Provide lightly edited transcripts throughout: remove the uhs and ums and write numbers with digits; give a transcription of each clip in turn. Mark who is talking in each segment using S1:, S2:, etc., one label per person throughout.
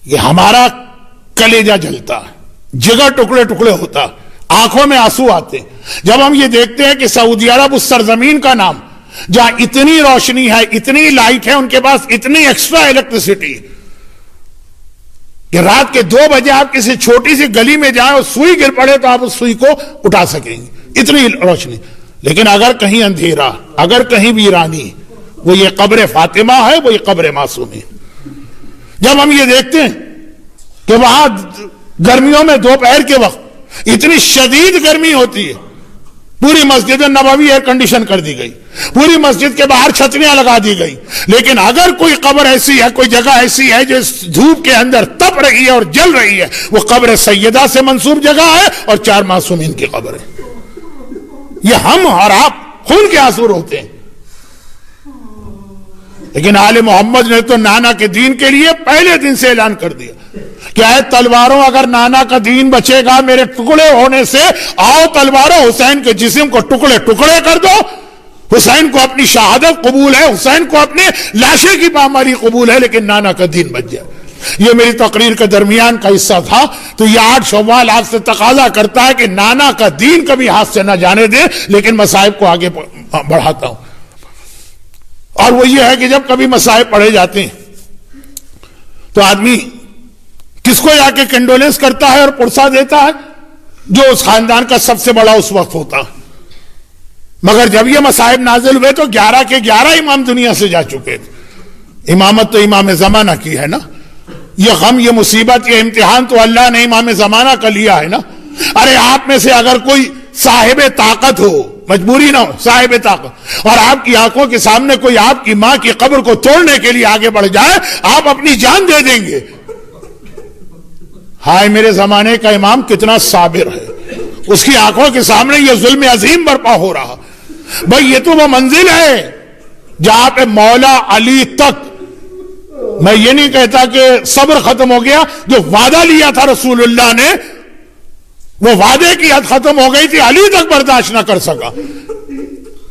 S1: یہ ہمارا کلیجہ جلتا ہے، جگر ٹکڑے ٹکڑے ہوتا، آنکھوں میں آنسو آتے جب ہم یہ دیکھتے ہیں کہ سعودی عرب اس سرزمین کا نام جہاں اتنی روشنی ہے، اتنی لائٹ ہے، ان کے پاس اتنی ایکسٹرا الیکٹریسٹی کہ رات کے 2 بجے آپ کسی چھوٹی سی گلی میں جائیں اور سوئی گر پڑے تو آپ اس سوئی کو اٹھا سکیں گے، اتنی روشنی۔ لیکن اگر کہیں اندھیرا، اگر کہیں ویرانی، وہ یہ قبر فاطمہ ہے، وہ یہ قبر معصومی۔ جب ہم یہ دیکھتے ہیں کہ وہاں گرمیوں میں دوپہر کے وقت اتنی شدید گرمی ہوتی ہے، پوری مسجد نبوی ایئر کنڈیشن کر دی گئی، پوری مسجد کے باہر چھتریاں لگا دی گئی، لیکن اگر کوئی قبر ایسی ہے، کوئی جگہ ایسی ہے جو دھوپ کے اندر تپ رہی ہے اور جل رہی ہے، وہ قبر سیدہ سے منسوب جگہ ہے اور 4 معصومین کی قبر ہے۔ یہ ہم اور آپ خون کے آنسو روتے ہیں، لیکن آل محمد نے تو نانا کے دین کے لیے پہلے دن سے اعلان کر دیا کہ اے تلواروں، اگر نانا کا دین بچے گا میرے ٹکڑے ہونے سے، آؤ تلواروں حسین کے جسم کو ٹکڑے ٹکڑے کر دو۔ حسین کو اپنی شہادت قبول ہے، حسین کو اپنے لاشے کی پاماری قبول ہے، لیکن نانا کا دین بچ جائے۔ یہ میری تقریر کے درمیان کا حصہ تھا، تو یہ 8 شوال آپ سے تقاضا کرتا ہے کہ نانا کا دین کبھی ہاتھ سے نہ جانے دے، لیکن مصائب کو آگے بڑھاتا ہوں۔ اور وہ یہ ہے کہ جب کبھی مصائب پڑھے جاتے ہیں تو آدمی کس کو جا کے کنڈولنس کرتا ہے اور پرسہ دیتا ہے؟ جو اس خاندان کا سب سے بڑا اس وقت ہوتا۔ مگر جب یہ مصائب نازل ہوئے تو 11 کے 11 امام دنیا سے جا چکے تھے۔ امامت تو امام زمانہ کی ہے نا، یہ غم، یہ مصیبت، یہ امتحان تو اللہ نے امام زمانہ کا لیا ہے نا۔ ارے آپ میں سے اگر کوئی صاحب طاقت ہو، مجبوری نہ ہو، صاحب طاقت، اور آپ کی آنکھوں کے سامنے کوئی آپ کی ماں کی قبر کو توڑنے کے لیے آگے بڑھ جائے، آپ اپنی جان دے دیں گے۔ ہائے میرے زمانے کا امام کتنا صابر ہے، اس کی آنکھوں کے سامنے یہ ظلم عظیم برپا ہو رہا۔ بھئی یہ تو وہ منزل ہے جہاں پہ مولا علی تک، میں یہ نہیں کہتا کہ صبر ختم ہو گیا، جو وعدہ لیا تھا رسول اللہ نے، وہ وعدے کی حد ختم ہو گئی تھی، علی تک برداشت نہ کر سکا۔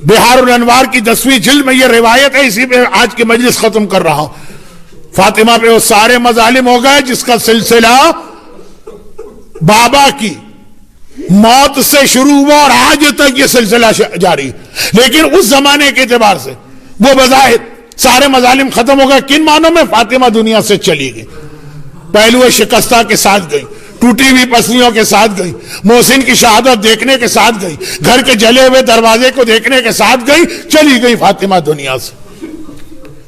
S1: بہار الانوار کی 10ویں جلد میں یہ روایت ہے، اسی پہ آج کی مجلس ختم کر رہا ہوں۔ فاطمہ پہ وہ سارے مظالم ہو گئے جس کا سلسلہ بابا کی موت سے شروع ہوا اور آج تک یہ سلسلہ جاری، لیکن اس زمانے کے اعتبار سے وہ بظاہر سارے مظالم ختم ہو گئے۔ کن معنوں میں؟ فاطمہ دنیا سے چلی گئی، پہلو شکستہ کے ساتھ گئی، ٹوٹی ہوئی پسلیوں کے ساتھ گئی، محسن کی شہادت دیکھنے کے ساتھ گئی، گھر کے جلے ہوئے دروازے کو دیکھنے کے ساتھ گئی، چلی گئی فاطمہ دنیا سے۔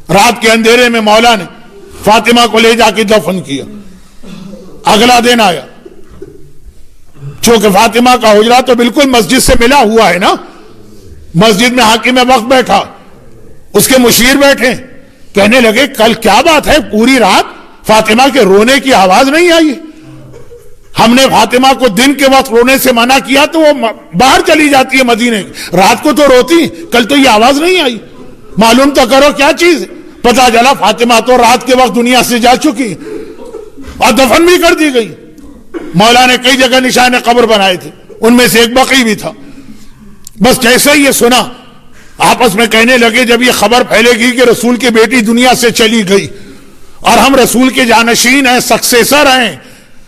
S1: رات کے اندھیرے میں مولا نے فاطمہ کو لے جا کے دفن کیا۔ اگلا دن آیا، چونکہ فاطمہ کا حجرہ تو بالکل مسجد سے ملا ہوا ہے نا، مسجد میں حاکم وقت بیٹھا، اس کے مشیر بیٹھے، کہنے لگے کل کیا بات ہے، پوری رات فاطمہ کے رونے کی آواز نہیں آئی؟ ہم نے فاطمہ کو دن کے وقت رونے سے منع کیا تو وہ باہر چلی جاتی ہے مدینے، رات کو تو روتی، کل تو یہ آواز نہیں آئی، معلوم تو کرو کیا چیز۔ پتہ چلا فاطمہ تو رات کے وقت دنیا سے جا چکی اور دفن بھی کر دی گئی۔ مولا نے کئی جگہ نشان قبر بنائے تھے، ان میں سے ایک بقی بھی تھا۔ بس جیسے ہی یہ سنا، آپس میں کہنے لگے جب یہ خبر پھیلے گی کہ رسول کی بیٹی دنیا سے چلی گئی اور ہم رسول کے جانشین ہیں، سکسیسر ہیں،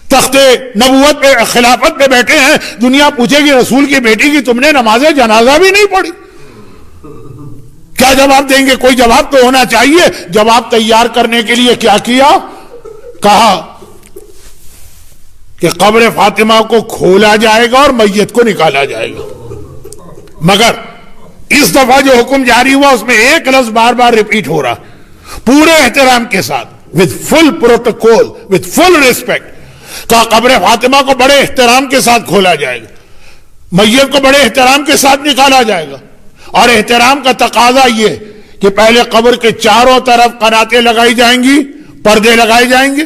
S1: تخت نبوت پہ، خلافت پہ بیٹھے ہیں، دنیا پوچھے گی رسول کی بیٹی کی تم نے نماز جنازہ بھی نہیں پڑھی، کیا جواب دیں گے؟ کوئی جواب تو ہونا چاہیے۔ جواب تیار کرنے کے لیے کیا کیا؟ کہا کہ قبر فاطمہ کو کھولا جائے گا اور میت کو نکالا جائے گا، مگر اس دفعہ جو حکم جاری ہوا اس میں ایک لفظ بار بار ریپیٹ ہو رہا، پورے احترام کے ساتھ، with full protocol, with full respect، کہا قبر فاطمہ کو بڑے احترام کے ساتھ کھولا جائے گا، میت کو بڑے احترام کے ساتھ نکالا جائے گا، اور احترام کا تقاضا یہ کہ پہلے قبر کے چاروں طرف قناتیں لگائی جائیں گی، پردے لگائے جائیں گے،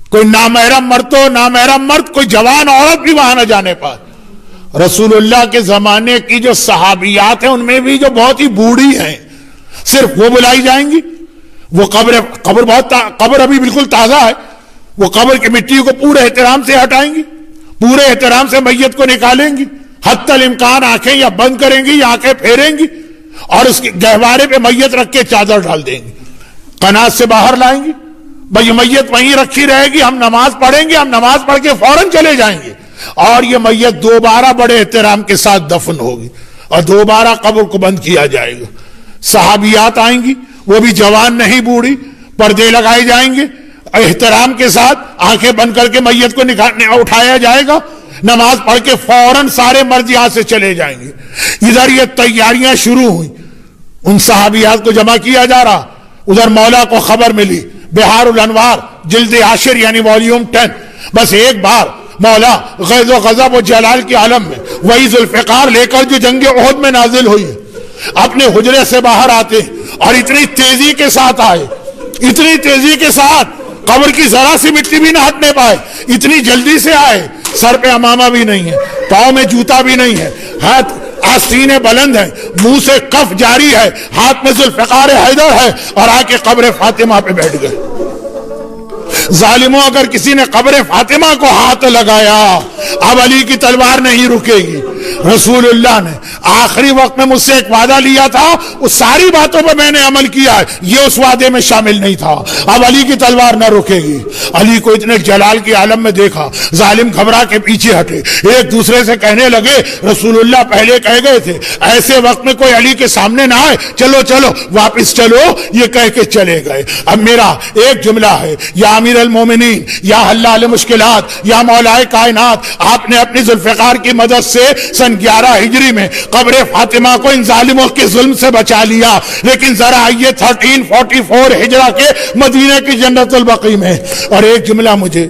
S1: کوئی نامحرم مرد تو نامحرم مرد، کوئی جوان عورت بھی وہاں نہ جانے پائے۔ رسول اللہ کے زمانے کی جو صحابیات ہیں ان میں بھی جو بہت ہی بوڑھی ہیں، صرف وہ بلائی جائیں گی۔ وہ قبر ابھی بالکل تازہ ہے، وہ قبر کی مٹی کو پورے احترام سے ہٹائیں گی، پورے احترام سے میت کو نکالیں گی، حتی الامکان آنکھیں یا بند کریں گی یا آنکھیں پھیریں گی، اور اس کے گہوارے پہ میت رکھ کے چادر ڈال دیں گی، قنات سے باہر لائیں گی، بھائی میت وہیں رکھی رہے گی، ہم نماز پڑھیں گے، ہم نماز پڑھ کے فوراً چلے جائیں گے، اور یہ میت دوبارہ بڑے احترام کے ساتھ دفن ہوگی اور دوبارہ قبر کو بند کیا جائے گا۔ صحابیات آئیں گی، وہ بھی جوان نہیں بوڑھی، پردے لگائے جائیں گے، احترام کے ساتھ آنکھیں بند کر کے میت کو اٹھایا جائے گا، نماز پڑھ کے فوراً سارے مرد یہاں سے چلے جائیں گے۔ ادھر یہ تیاریاں شروع ہوئی، ان صحابیات کو جمع کیا جا رہا، ادھر مولا کو خبر ملی، بہار الانوار جلد 10 یعنی والیوم 10، بس ایک بار مولا غیظ و غضب و جلال کے عالم میں وہی ذوالفقار لے کر جو جنگ احد میں نازل ہوئی اپنے حجرے سے باہر آتے اور اتنی تیزی کے ساتھ آئے، اتنی تیزی کے ساتھ قبر کی ذرا سی مٹی بھی نہ ہٹنے پائے، اتنی جلدی سے آئے، سر پہ امامہ بھی نہیں ہے، پاؤں میں جوتا بھی نہیں ہے، ہاتھ آستینیں بلند ہیں، منہ سے کف جاری ہے، ہاتھ میں ذوالفقار حیدر ہے، اور آ کے قبر فاطمہ پہ بیٹھ گئے۔ ظالموں، اگر کسی نے قبر فاطمہ کو ہاتھ لگایا اب علی کی تلوار نہیں رکے گی۔ رسول اللہ نے آخری وقت میں مجھ سے ایک وعدہ لیا تھا، اس ساری باتوں پر میں نے عمل کیا ہے، یہ اس وعدے میں شامل نہیں تھا، اب علی کی تلوار نہ رکے گی۔ علی کو اتنے جلال کے عالم میں دیکھا، ظالم گھبرا کے پیچھے ہٹے، ایک دوسرے سے کہنے لگے رسول اللہ پہلے کہہ گئے تھے ایسے وقت میں کوئی علی کے سامنے نہ آئے، چلو چلو واپس چلو، یہ کہہ کے چلے گئے۔ اب میرا ایک جملہ ہے، یا امیر المومنین، یا حلال مشکلات، یا مولا کائنات، آپ نے اپنی ذوالفقار کی مدد سے سن 11 ہجری میں قبر فاطمہ کو ان ظالموں کے ظلم سے بچا لیا، لیکن ذرا آئیے 1344 ہجرہ کے مدینہ کی جنت البقیع میں، اور ایک جملہ مجھے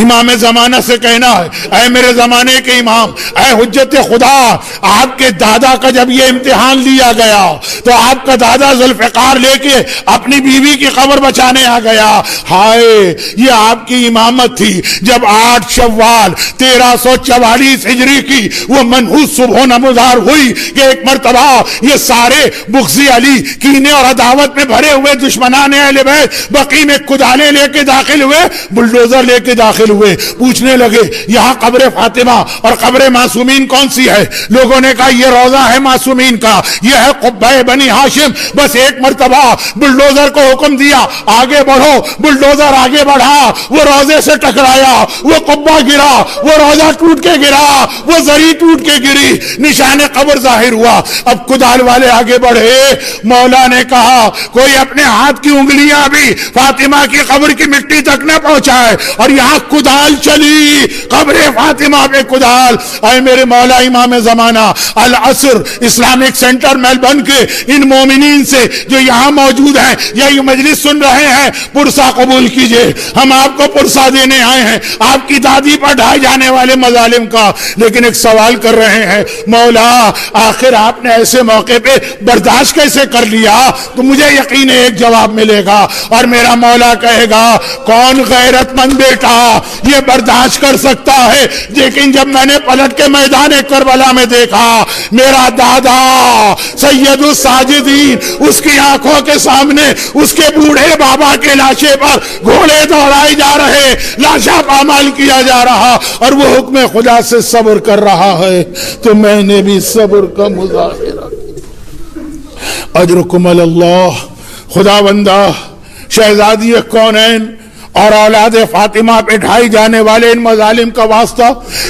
S1: امام زمانہ سے کہنا ہے، اے میرے زمانے کے امام، اے حجت خدا، آپ کے دادا کا جب یہ امتحان لیا گیا تو آپ کا دادا ذوالفقار لے کے اپنی بیوی کی قبر بچانے آ گیا، ہائے یہ آپ کی امامت تھی جب 8 شوال 1344 ہجری کی وہ منحوس صبح نمودار ہوئی کہ ایک مرتبہ یہ سارے بغضی علی کینے اور عداوت میں بھرے ہوئے دشمنان اہل بیت بقیع میں کدالیں لے کے داخل ہوئے، بلڈوزر لے کے داخل ہوئے، پوچھنے لگے یہاں قبر فاطمہ اور قبر معصومین کون سی ہے؟ لوگوں نے کہا یہ روضہ ہے معصومین کا، یہ ہے قبہ بنی ہاشم۔ بس ایک مرتبہ بلڈوزر کو حکم دیا آگے بڑھو، بلڈوزر آگے بڑھا، وہ روضے سے ٹکرایا، وہ قبہ گرا، وہ روضہ ٹوٹ کے گرا، وہ زری ٹوٹ کے گری، نشان قبر ظاہر ہوا۔ اب کدال والے آگے بڑھے، مولا نے کہا کوئی اپنے ہاتھ کی انگلیاں بھی فاطمہ کی قبر کی مٹی تک نہ پہنچائے، اور یہاں کدال چلی، قبر فاطمہ پہ کدال۔ اے میرے مولا امام زمانہ، العصر اسلامک سینٹر میلبرن کے ان مومنین سے جو یہاں موجود ہیں یا یہ مجلس سن رہے ہیں، پرسہ قبول کیجئے، ہم آپ کو پرسہ دینے آئے ہیں آپ کی دادی پر ڈھائے جانے والے مظالم کا، لیکن ایک سوال کر رہے ہیں، مولا آخر آپ نے ایسے موقع پہ برداشت کیسے کر لیا؟ تو مجھے یقین ہے ایک جواب ملے گا، اور میرا مولا کہے گا کون غیرت مند بیٹا یہ برداشت کر سکتا ہے؟ لیکن جب میں نے پلٹ کے میدان کربلا میں دیکھا میرا دادا سید الساجدین اس کی آنکھوں کے سامنے اس کے بوڑھے بابا کے لاشے پر گھوڑے دوڑائے جا رہے، لاشا پامال کیا جا رہا، اور وہ حکم خدا سے صبر کر رہا ہے، تو میں نے بھی صبر کا مظاہرہ کیا۔ اجرکم اللہ۔ خدا بندہ شہزادی کونین اور اولاد فاطمہ پہ ڈھائی جانے والے ان مظالم کا واسطہ،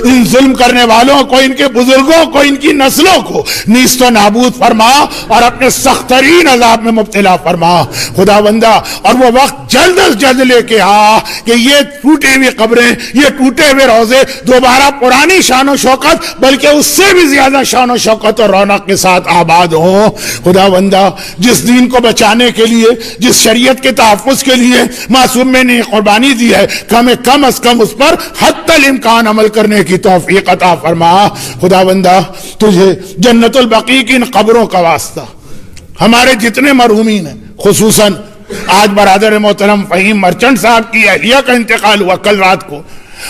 S1: ان ظلم کرنے والوں کو، ان کے بزرگوں کو، ان کی نسلوں کو نیست و نابود فرما اور اپنے سخت ترین عذاب میں مبتلا فرما خدا بندہ۔ اور وہ وقت جلد از جلد لے کے آ کہ یہ ٹوٹے ہوئے قبریں، یہ ٹوٹے ہوئے روزے دوبارہ پرانی شان و شوکت بلکہ اس سے بھی زیادہ شان و شوکت اور رونق کے ساتھ آباد ہوں خدا بندہ۔ جس دین کو بچانے کے لیے، جس شریعت کے تحفظ کے لیے معصوم میں نے قربانی دی ہے، کم از کم اس پر حتی الامکان عمل کرنے کی توفیق عطا فرما خدا بندہ۔ تجھے جنت البقیع کی ان قبروں کا واسطہ، ہمارے جتنے مرحومین ہیں، خصوصاً آج برادر محترم فہیم مرچنٹ صاحب کی اہلیہ کا انتقال ہوا کل رات کو،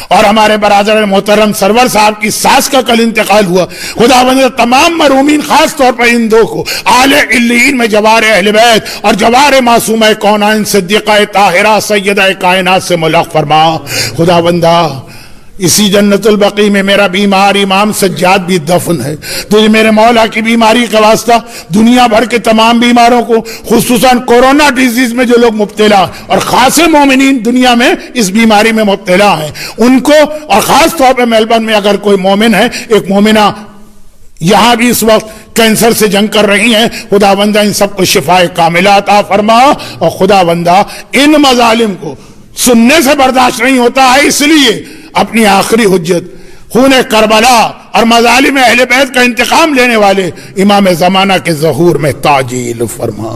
S1: اور ہمارے برادر محترم سرور صاحب کی ساس کا کل انتقال ہوا، خدا بندہ تمام مرحومین خاص طور پر ان دو کو اعلی علیین میں جوار اہل بیت اور جوار معصومہ کونین صدیقہ طاہرہ سیدہ کائنات سے ملحق فرما خدا بندہ۔ اسی جنت البقیع میں میرا بیمار امام سجاد بھی دفن ہے. تجھے میرے مولا کی بیماری کا واسطہ دنیا بھر کے تمام بیماروں کو، خصوصاً کورونا ڈیزیز میں جو لوگ مبتلا اور خاص مومنین دنیا میں اس بیماری میں مبتلا ہیں، ان کو، اور خاص طور پہ میلبرن میں اگر کوئی مومن ہے، ایک مومنہ یہاں بھی اس وقت کینسر سے جنگ کر رہی ہیں، خدا بندہ ان سب کو شفائے کاملہ عطا فرما. اور خدا بندہ ان مظالم کو سننے سے برداشت نہیں ہوتا ہے، اس لیے اپنی آخری حجت خون کربلا اور مظالم اہل بیت کا انتقام لینے والے امام زمانہ کے ظہور میں تعجیل فرما.